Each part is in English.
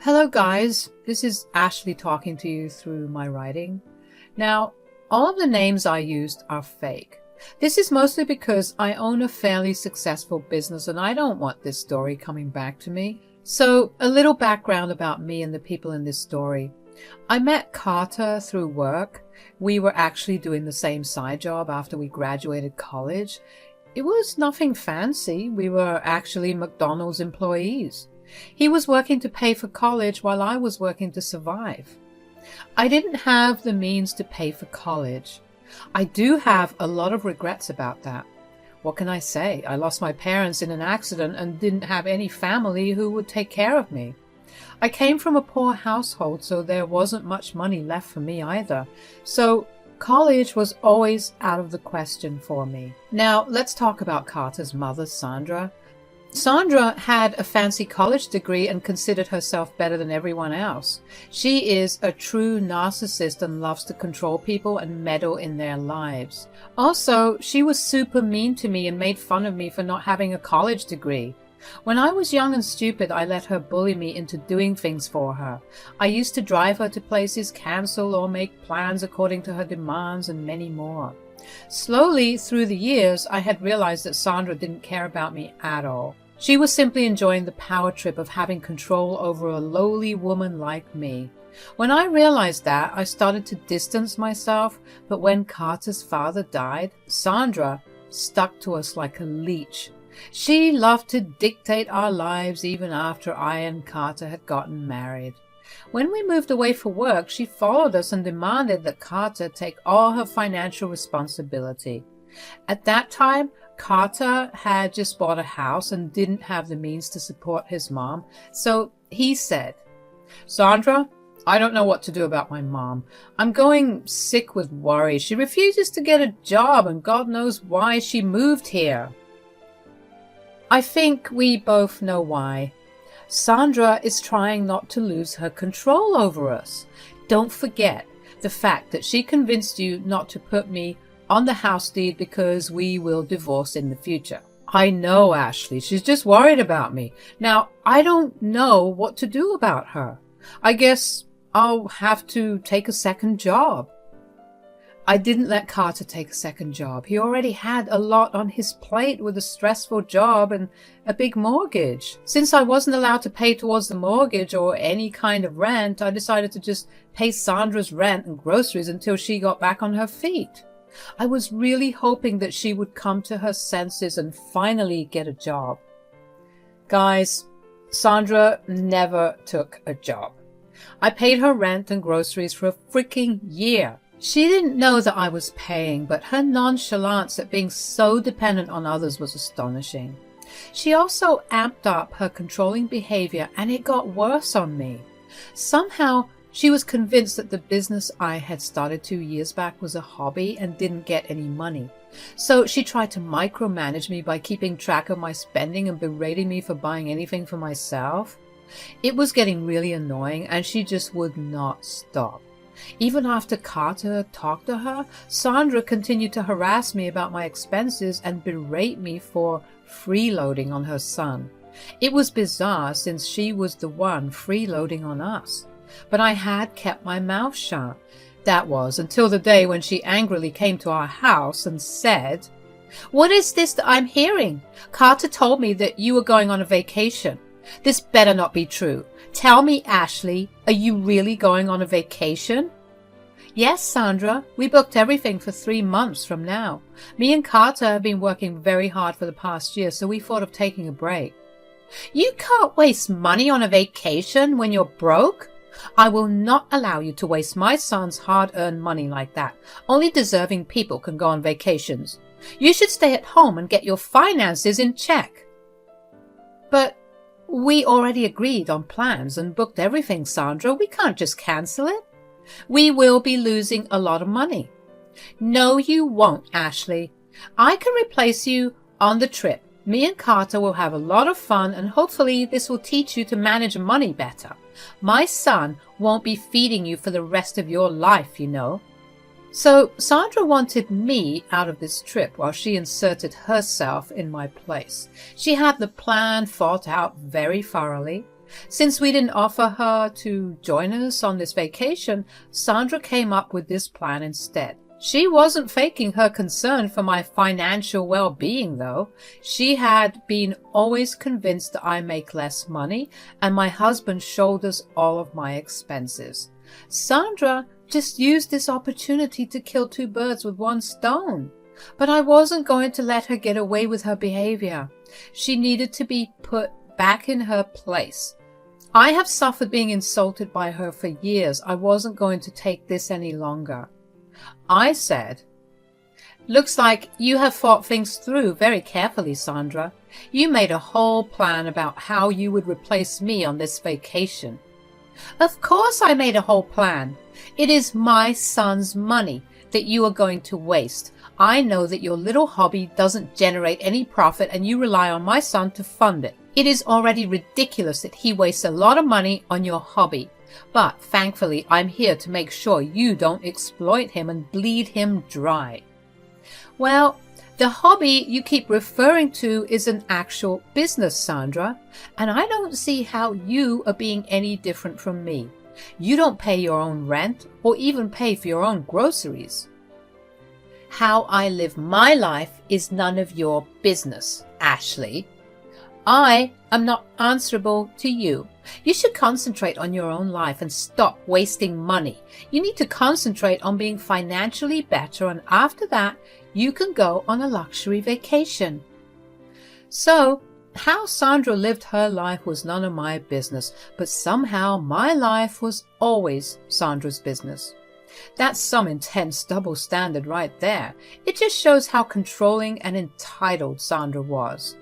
Hello guys, this is Ashley talking to you through my writing. Now, all of the names I used are fake. This is mostly because I own a fairly successful business and I don't want this story coming back to me. So, a little background about me and the people in this story. I met Carter through work. We were actually doing the same side job after we graduated college. It was nothing fancy. We were actually McDonald's employees. He was working to pay for college while I was working to survive. I didn't have the means to pay for college. I do have a lot of regrets about that. What can I say? I lost my parents in an accident and didn't have any family who would take care of me. I came from a poor household, so there wasn't much money left for me either. So college was always out of the question for me. Now, let's talk about Carter's mother, Sandra. Sandra had a fancy college degree and considered herself better than everyone else. She is a true narcissist and loves to control people and meddle in their lives. Also, she was super mean to me and made fun of me for not having a college degree. When I was young and stupid, I let her bully me into doing things for her. I used to drive her to places, cancel or make plans according to her demands, and many more. Slowly, through the years, I had realized that Sandra didn't care about me at all. She was simply enjoying the power trip of having control over a lowly woman like me. When I realized that, I started to distance myself, but when Carter's father died, Sandra stuck to us like a leech. She loved to dictate our lives even after I and Carter had gotten married. When we moved away for work, she followed us and demanded that Carter take all her financial responsibility. At that time, Carter had just bought a house and didn't have the means to support his mom, so he said, "Sandra, I don't know what to do about my mom. I'm going sick with worry. She refuses to get a job and God knows why she moved here." I think we both know why. Sandra is trying not to lose her control over us. Don't forget the fact that she convinced you not to put me on the house deed because we will divorce in the future. I know, Ashley. She's just worried about me. Now, I don't know what to do about her. I guess I'll have to take a second job. I didn't let Carter take a second job. He already had a lot on his plate with a stressful job and a big mortgage. Since I wasn't allowed to pay towards the mortgage or any kind of rent, I decided to just pay Sandra's rent and groceries until she got back on her feet. I was really hoping that she would come to her senses and finally get a job. Guys, Sandra never took a job. I paid her rent and groceries for a freaking year. She didn't know that I was paying, but her nonchalance at being so dependent on others was astonishing. She also amped up her controlling behavior, and it got worse on me. Somehow, she was convinced that the business I had started 2 years back was a hobby and didn't get any money. So she tried to micromanage me by keeping track of my spending and berating me for buying anything for myself. It was getting really annoying, and she just would not stop. Even after Carter talked to her, Sandra continued to harass me about my expenses and berate me for freeloading on her son. It was bizarre since she was the one freeloading on us. But I had kept my mouth shut. That was until the day when she angrily came to our house and said, "What is this that I'm hearing? Carter told me that you were going on a vacation. This better not be true. Tell me, Ashley, are you really going on a vacation?" "Yes, Sandra. We booked everything for 3 months from now. Me and Carter have been working very hard for the past year, so we thought of taking a break." "You can't waste money on a vacation when you're broke. I will not allow you to waste my son's hard-earned money like that. Only deserving people can go on vacations. You should stay at home and get your finances in check." "But we already agreed on plans and booked everything, Sandra. We can't just cancel it. We will be losing a lot of money." "No, you won't, Ashley. I can replace you on the trip. Me and Carter will have a lot of fun, and hopefully this will teach you to manage money better. My son won't be feeding you for the rest of your life, you know." So Sandra wanted me out of this trip while she inserted herself in my place. She had the plan thought out very thoroughly. Since we didn't offer her to join us on this vacation, Sandra came up with this plan instead. She wasn't faking her concern for my financial well-being, though. She had been always convinced that I make less money and my husband shoulders all of my expenses. Sandra just used this opportunity to kill two birds with one stone. But I wasn't going to let her get away with her behavior. She needed to be put back in her place. I have suffered being insulted by her for years. I wasn't going to take this any longer. I said, "Looks like you have thought things through very carefully, Sandra. You made a whole plan about how you would replace me on this vacation." "Of course I made a whole plan. It is my son's money that you are going to waste. I know that your little hobby doesn't generate any profit and you rely on my son to fund it. It is already ridiculous that he wastes a lot of money on your hobby. But thankfully, I'm here to make sure you don't exploit him and bleed him dry." "Well, the hobby you keep referring to is an actual business, Sandra, and I don't see how you are being any different from me. You don't pay your own rent or even pay for your own groceries." "How I live my life is none of your business, Ashley. I am not answerable to you. You should concentrate on your own life and stop wasting money. You need to concentrate on being financially better, and after that, you can go on a luxury vacation." So, how Sandra lived her life was none of my business, but somehow my life was always Sandra's business. That's some intense double standard right there. It just shows how controlling and entitled Sandra was.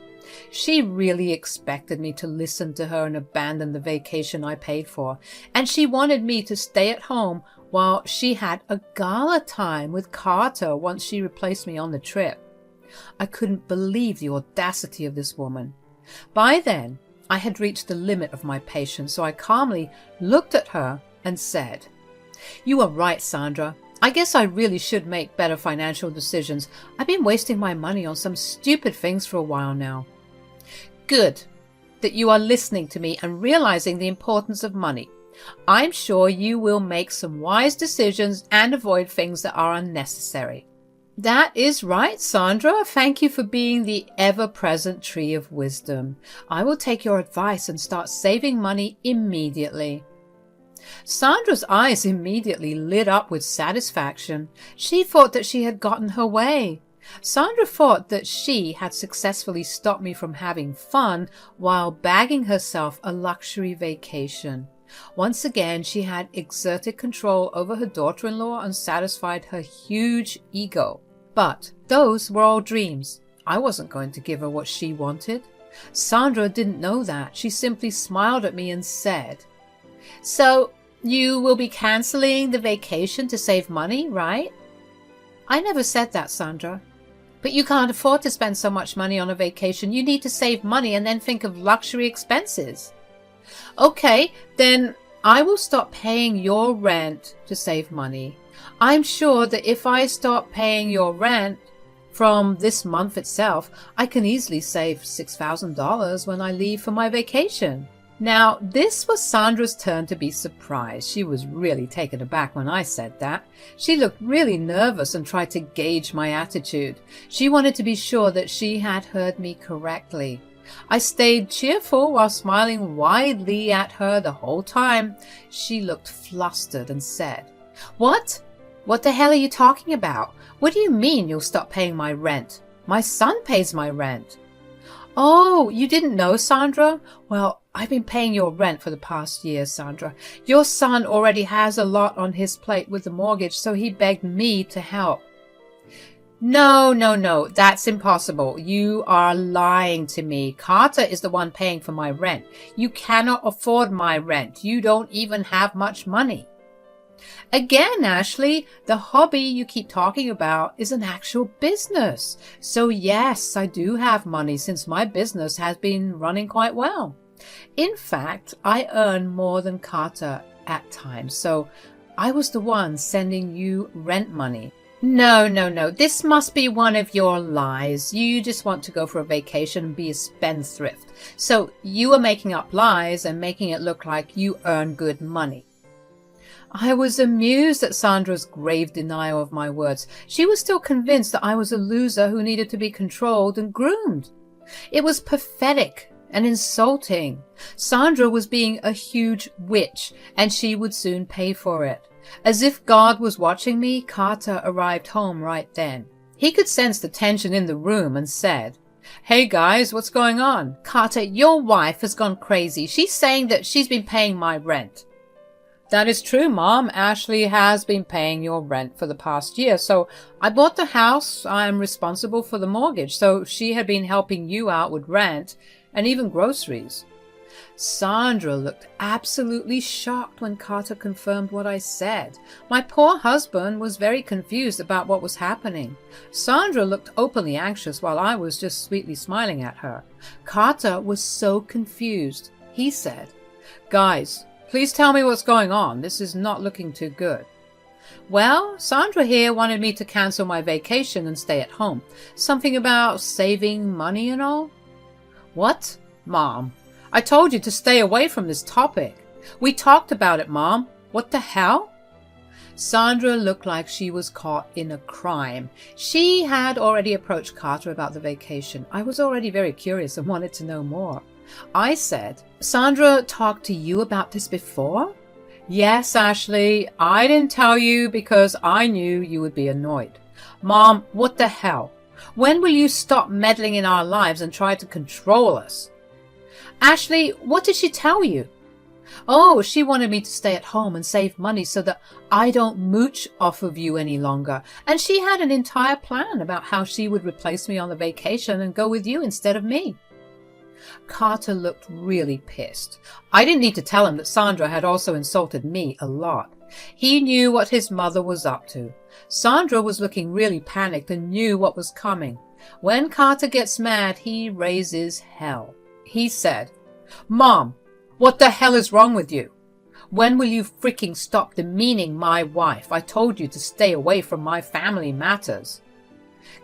She really expected me to listen to her and abandon the vacation I paid for, and she wanted me to stay at home while she had a gala time with Carter once she replaced me on the trip. I couldn't believe the audacity of this woman. By then, I had reached the limit of my patience, so I calmly looked at her and said, "You are right, Sandra. I guess I really should make better financial decisions. I've been wasting my money on some stupid things for a while now." "Good that you are listening to me and realizing the importance of money. I'm sure you will make some wise decisions and avoid things that are unnecessary." "That is right, Sandra. Thank you for being the ever-present tree of wisdom. I will take your advice and start saving money immediately." Sandra's eyes immediately lit up with satisfaction. She thought that she had gotten her way. Sandra thought that she had successfully stopped me from having fun while bagging herself a luxury vacation. Once again, she had exerted control over her daughter-in-law and satisfied her huge ego. But those were all dreams. I wasn't going to give her what she wanted. Sandra didn't know that. She simply smiled at me and said, "So you will be canceling the vacation to save money, right?" "I never said that, Sandra." "But you can't afford to spend so much money on a vacation. You need to save money and then think of luxury expenses." "Okay, then I will stop paying your rent to save money. I'm sure that if I stop paying your rent from this month itself, I can easily save $6,000 when I leave for my vacation." Now, this was Sandra's turn to be surprised. She was really taken aback when I said that. She looked really nervous and tried to gauge my attitude. She wanted to be sure that she had heard me correctly. I stayed cheerful while smiling widely at her the whole time. She looked flustered and said, "What? What the hell are you talking about? What do you mean you'll stop paying my rent? My son pays my rent." "Oh, you didn't know, Sandra? Well, I've been paying your rent for the past year, Sandra. Your son already has a lot on his plate with the mortgage, so he begged me to help." No, that's impossible. You are lying to me. Carter is the one paying for my rent. You cannot afford my rent. You don't even have much money." "Again, Ashley, the hobby you keep talking about is an actual business. So yes, I do have money since my business has been running quite well. In fact, I earn more than Carter at times, so I was the one sending you rent money. No, no, no. This must be one of your lies. You just want to go for a vacation and be a spendthrift. So you are making up lies and making it look like you earn good money. I was amused at Sandra's grave denial of my words. She was still convinced that I was a loser who needed to be controlled and groomed. It was pathetic and insulting. Sandra was being a huge witch, and she would soon pay for it. As if God was watching me, Carter arrived home right then. He could sense the tension in the room and said, "Hey guys, what's going on?" "Carter, your wife has gone crazy. She's saying that she's been paying my rent." "That is true, Mom. Ashley has been paying your rent for the past year. So I bought the house. I'm responsible for the mortgage. So she had been helping you out with rent and even groceries." Sandra looked absolutely shocked when Carter confirmed what I said. My poor husband was very confused about what was happening. Sandra looked openly anxious while I was just sweetly smiling at her. Carter was so confused. He said, "Guys, please tell me what's going on. This is not looking too good." "Well, Sandra here wanted me to cancel my vacation and stay at home. Something about saving money and all." "What? Mom, I told you to stay away from this topic. We talked about it, Mom. What the hell?" Sandra looked like she was caught in a crime. She had already approached Carter about the vacation. I was already very curious and wanted to know more. I said, "Sandra talked to you about this before?" "Yes, Ashley. I didn't tell you because I knew you would be annoyed." "Mom, what the hell? When will you stop meddling in our lives and try to control us?" "Ashley, what did she tell you?" "Oh, she wanted me to stay at home and save money so that I don't mooch off of you any longer. And she had an entire plan about how she would replace me on the vacation and go with you instead of me." Carter looked really pissed. I didn't need to tell him that Sandra had also insulted me a lot. He knew what his mother was up to. Sandra was looking really panicked and knew what was coming. When Carter gets mad, he raises hell. He said, "Mom, what the hell is wrong with you? When will you freaking stop demeaning my wife? I told you to stay away from my family matters."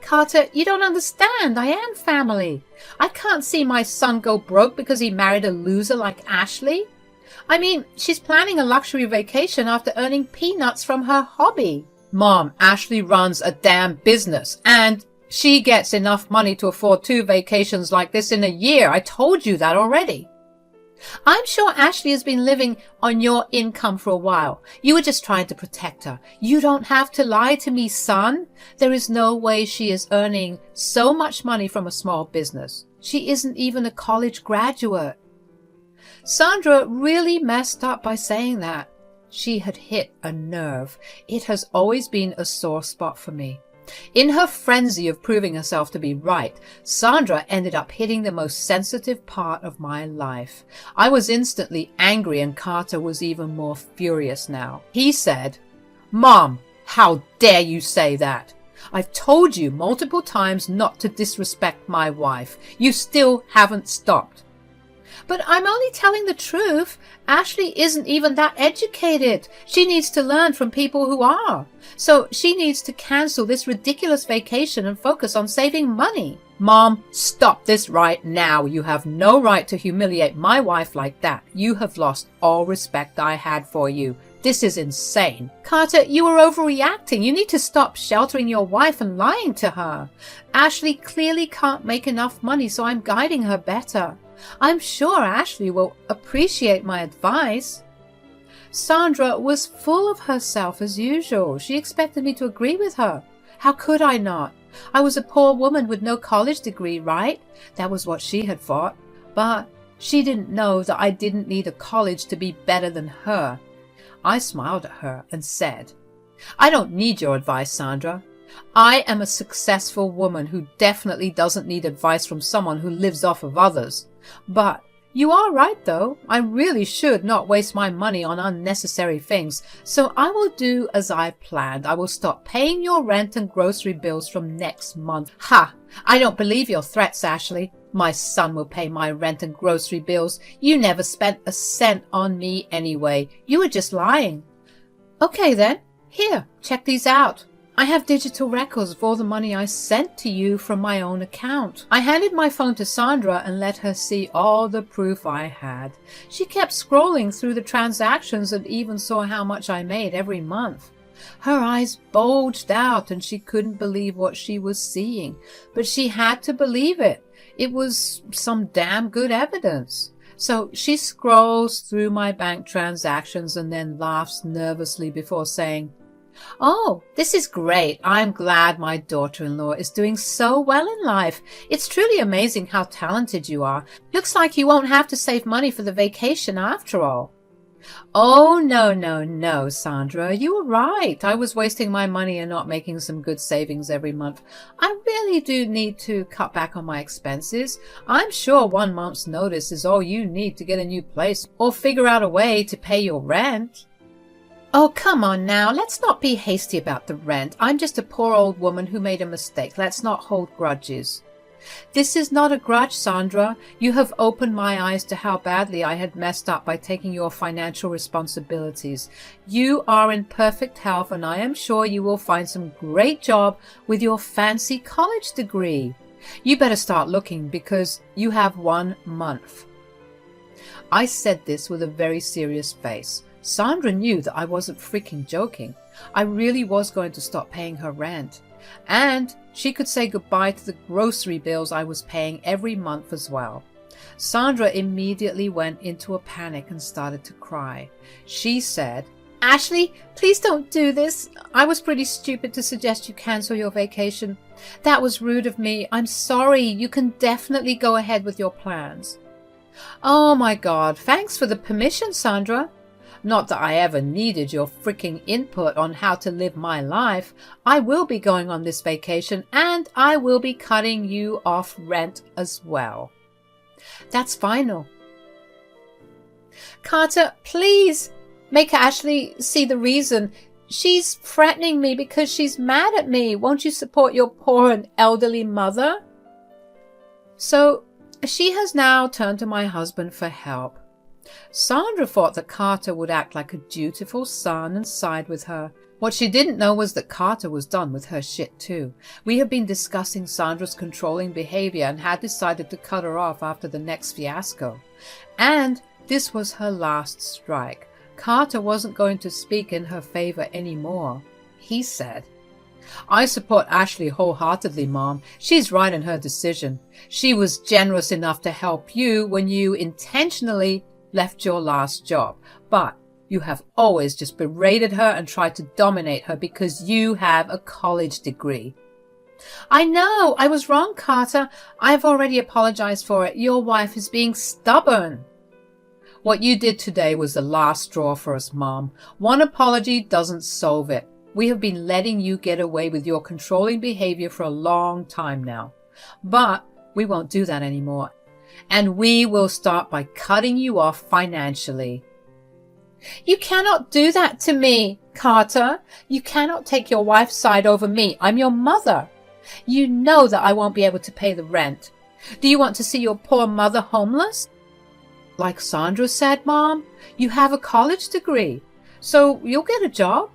"Carter, you don't understand. I am family. I can't see my son go broke because he married a loser like Ashley. I mean, she's planning a luxury vacation after earning peanuts from her hobby." "Mom, Ashley runs a damn business and she gets enough money to afford 2 vacations like this in a year. I told you that already." "I'm sure Ashley has been living on your income for a while. You were just trying to protect her. You don't have to lie to me, son. There is no way she is earning so much money from a small business. She isn't even a college graduate." Sandra really messed up by saying that. She had hit a nerve. It has always been a sore spot for me. In her frenzy of proving herself to be right, Sandra ended up hitting the most sensitive part of my life. I was instantly angry, and Carter was even more furious now. He said, "Mom, how dare you say that? I've told you multiple times not to disrespect my wife. You still haven't stopped." "But I'm only telling the truth. Ashley isn't even that educated. She needs to learn from people who are. So she needs to cancel this ridiculous vacation and focus on saving money." "Mom, stop this right now. You have no right to humiliate my wife like that. You have lost all respect I had for you. This is insane." "Carter, you are overreacting. You need to stop sheltering your wife and lying to her. Ashley clearly can't make enough money, so I'm guiding her better. I'm sure Ashley will appreciate my advice." Sandra was full of herself as usual. She expected me to agree with her. How could I not? I was a poor woman with no college degree, right? That was what she had thought. But she didn't know that I didn't need a college to be better than her. I smiled at her and said, "I don't need your advice, Sandra. I am a successful woman who definitely doesn't need advice from someone who lives off of others. But you are right, though. I really should not waste my money on unnecessary things. So I will do as I planned. I will stop paying your rent and grocery bills from next month." "Ha! I don't believe your threats, Ashley. My son will pay my rent and grocery bills. You never spent a cent on me anyway. You were just lying." "Okay then. Here, check these out." I have digital records of all the money I sent to you from my own account. I handed my phone to Sandra and let her see all the proof I had. She kept scrolling through the transactions and even saw how much I made every month. Her eyes bulged out and she couldn't believe what she was seeing, but she had to believe it. It was some damn good evidence. So she scrolls through my bank transactions and then laughs nervously before saying, "Oh, this is great. I'm glad my daughter-in-law is doing so well in life. It's truly amazing how talented you are. Looks like you won't have to save money for the vacation after all." "Oh, no, Sandra. You were right. I was wasting my money and not making some good savings every month. I really do need to cut back on my expenses. I'm sure 1 month's notice is all you need to get a new place or figure out a way to pay your rent." "Oh, come on now. Let's not be hasty about the rent. I'm just a poor old woman who made a mistake. Let's not hold grudges." "This is not a grudge, Sandra. You have opened my eyes to how badly I had messed up by taking your financial responsibilities. You are in perfect health, and I am sure you will find some great job with your fancy college degree. You better start looking because you have 1 month. I said this with a very serious face. Sandra knew that I wasn't freaking joking. I really was going to stop paying her rent. And she could say goodbye to the grocery bills I was paying every month as well. Sandra immediately went into a panic and started to cry. She said, "Ashley, please don't do this. I was pretty stupid to suggest you cancel your vacation. That was rude of me. I'm sorry. You can definitely go ahead with your plans." "Oh my God, thanks for the permission, Sandra. Not that I ever needed your freaking input on how to live my life. I will be going on this vacation and I will be cutting you off rent as well." "That's final." "Carter, please make Ashley see the reason. She's threatening me because she's mad at me. Won't you support your poor and elderly mother?" So she has now turned to my husband for help. Sandra thought that Carter would act like a dutiful son and side with her. What she didn't know was that Carter was done with her shit too. We had been discussing Sandra's controlling behavior and had decided to cut her off after the next fiasco. And this was her last strike. Carter wasn't going to speak in her favor anymore. He said, "I support Ashley wholeheartedly, Mom. She's right in her decision. She was generous enough to help you when you intentionally left your last job, but you have always just berated her and tried to dominate her because you have a college degree." "I know, I was wrong, Carter. I've already apologized for it. Your wife is being stubborn." "What you did today was the last straw for us, Mom. One apology doesn't solve it. We have been letting you get away with your controlling behavior for a long time now. But we won't do that anymore. And we will start by cutting you off financially." "You cannot do that to me, Carter. You cannot take your wife's side over me. I'm your mother. You know that I won't be able to pay the rent. Do you want to see your poor mother homeless? Like Sandra said, Mom, you have a college degree, so you'll get a job.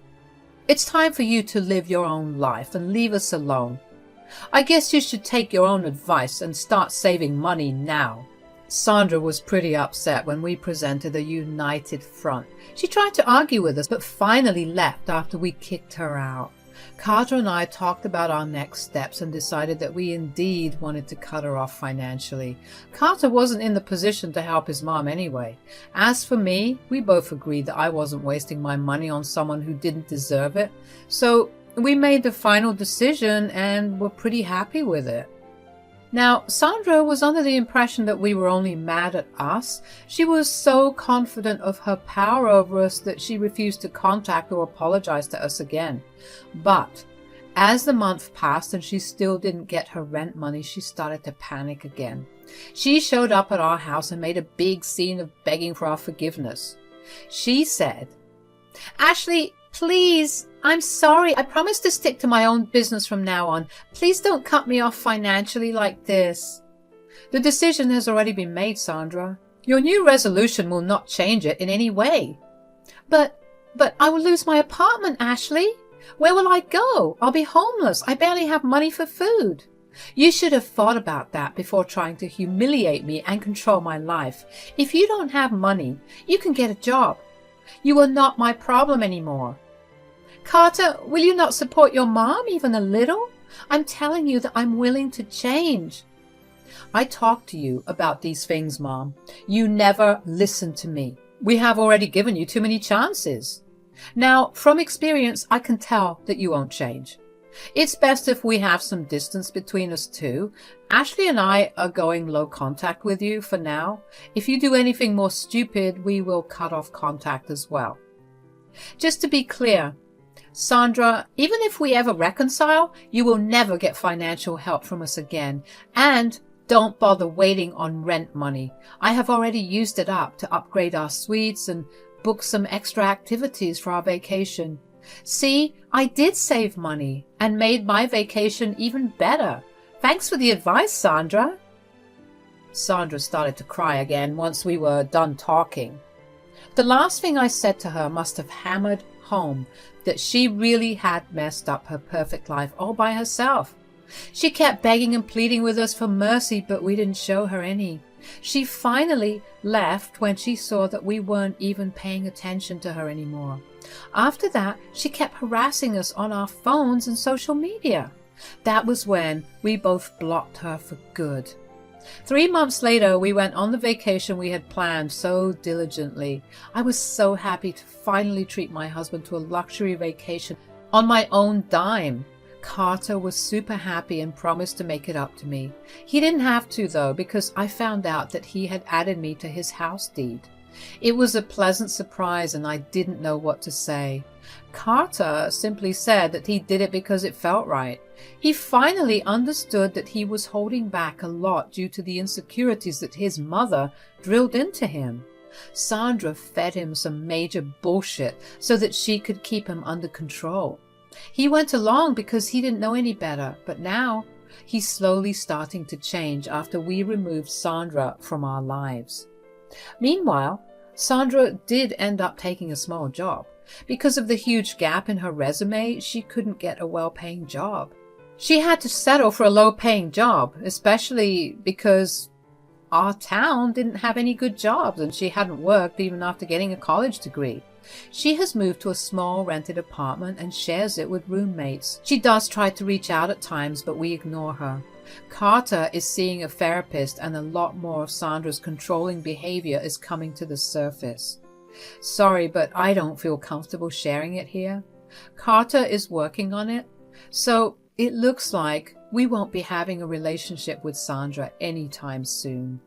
It's time for you to live your own life and leave us alone. I guess you should take your own advice and start saving money now." Sandra was pretty upset when we presented a united front. She tried to argue with us, but finally left after we kicked her out. Carter and I talked about our next steps and decided that we indeed wanted to cut her off financially. Carter wasn't in the position to help his mom anyway. As for me, we both agreed that I wasn't wasting my money on someone who didn't deserve it. So we made the final decision and were pretty happy with it. Now, Sandra was under the impression that we were only mad at us. She was so confident of her power over us that she refused to contact or apologize to us again. But as the month passed and she still didn't get her rent money, she started to panic again. She showed up at our house and made a big scene of begging for our forgiveness. She said, "Ashley, please, I'm sorry. I promise to stick to my own business from now on. Please don't cut me off financially like this." "The decision has already been made, Sandra. Your new resolution will not change it in any way." But I will lose my apartment, Ashley. Where will I go? I'll be homeless. I barely have money for food. You should have thought about that before trying to humiliate me and control my life. If you don't have money, you can get a job. You are not my problem anymore. Carter, will you not support your mom even a little? I'm telling you that I'm willing to change. I talked to you about these things, Mom. You never listened to me. We have already given you too many chances. Now, from experience, I can tell that you won't change. It's best if we have some distance between us too. Ashley and I are going low contact with you for now. If you do anything more stupid, we will cut off contact as well. Just to be clear, Sandra, even if we ever reconcile, you will never get financial help from us again. And don't bother waiting on rent money. I have already used it up to upgrade our suites and book some extra activities for our vacation. See, I did save money and made my vacation even better. Thanks for the advice, Sandra. Sandra started to cry again once we were done talking. The last thing I said to her must have hammered home that she really had messed up her perfect life all by herself. She kept begging and pleading with us for mercy, but we didn't show her any. She finally left when she saw that we weren't even paying attention to her anymore. After that, she kept harassing us on our phones and social media. That was when we both blocked her for good. 3 months later, we went on the vacation we had planned so diligently. I was so happy to finally treat my husband to a luxury vacation on my own dime. Carter was super happy and promised to make it up to me. He didn't have to, though, because I found out that he had added me to his house deed. It was a pleasant surprise and I didn't know what to say. Carter simply said that he did it because it felt right. He finally understood that he was holding back a lot due to the insecurities that his mother drilled into him. Sandra fed him some major bullshit so that she could keep him under control. He went along because he didn't know any better, but now he's slowly starting to change after we removed Sandra from our lives. Meanwhile, Sandra did end up taking a small job. Because of the huge gap in her resume, she couldn't get a well-paying job. She had to settle for a low-paying job, especially because our town didn't have any good jobs and she hadn't worked even after getting a college degree. She has moved to a small rented apartment and shares it with roommates. She does try to reach out at times, but we ignore her. Carter is seeing a therapist and a lot more of Sandra's controlling behavior is coming to the surface. Sorry, but I don't feel comfortable sharing it here. Carter is working on it, so it looks like we won't be having a relationship with Sandra anytime soon.